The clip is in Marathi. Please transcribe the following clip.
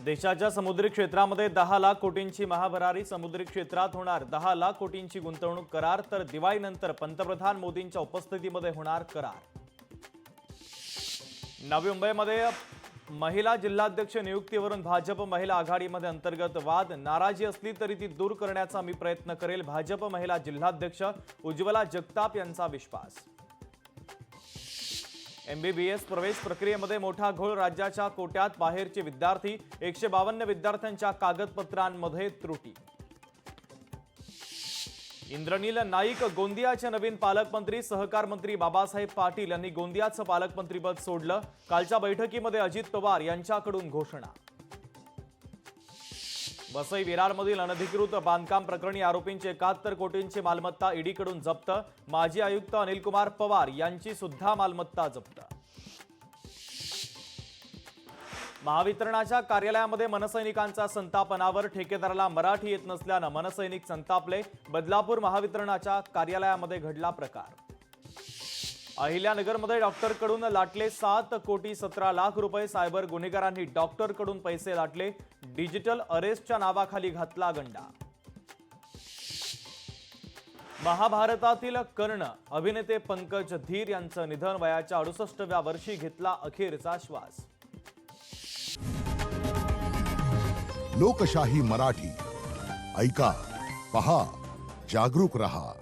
देशाच्या समुद्री क्षेत्रामध्ये 10 लाख कोटींची महाभरारी समुद्री क्षेत्रात होणार 10 लाख कोटींची गुंतवणूक करार तर दिवाळीनंतर पंतप्रधान मोदींच्या उपस्थितीमध्ये होणार करार। नवी मुंबईमध्ये महिला जिल्हाध्यक्ष नियुक्तीवरून भाजप महिला आघाडीमध्ये अंतर्गत वाद नाराजी असली तरी ती दूर करण्याचा मी प्रयत्न करेल, भाजप महिला जिल्हाध्यक्ष उज्ज्वला जगताप यांचा विश्वास। MBBS प्रवेश प्रक्रियेमध्ये मोठा घोळ, राज्याच्या कोट्यात बाहेरचे विद्यार्थी 152 विद्यार्थ्यांच्या कागदपत्रांमध्ये त्रुटी। इंद्रनील नाईक गोंदियाचे नवीन पालकमंत्री, सहकार मंत्री बाबासाहेब पाटील यांनी गोंदियाचं पालकमंत्रीपद सोडलं। कालच्या बैठकीमध्ये अजित पवार यांच्याकडून घोषणा। वसई विरारमधील अनधिकृत बांधकाम प्रकरणी आरोपींची 71 कोटींची मालमत्ता ईडीकडून जप्त, माजी आयुक्त अनिल कुमार पवार यांची सुद्धा मालमत्ता जप्त। महावितरणाच्या कार्यालयामध्ये मनसैनिकांचा संताप अनावर, ठेकेदाराला मराठी येत नसल्यानं मनसैनिक संतापले। बदलापूर महावितरणाच्या कार्यालयामध्ये घडला प्रकार। अहिल्यानगरमध्ये डॉक्टरकडून लाटले 7 कोटी 17 लाख रुपये, सायबर गुन्हेगारांनी डॉक्टरकडून पैसे लाटले, डिजिटल अरेस्टच्या नावाखाली घातला गंडा। महाभारतातील कर्ण अभिनेते पंकज धीर यांचं निधन, वयाच्या 68व्या वर्षी घेतला अखेरचा श्वास। लोकशाही मराठी ऐका, पहा, जागरूक रहा।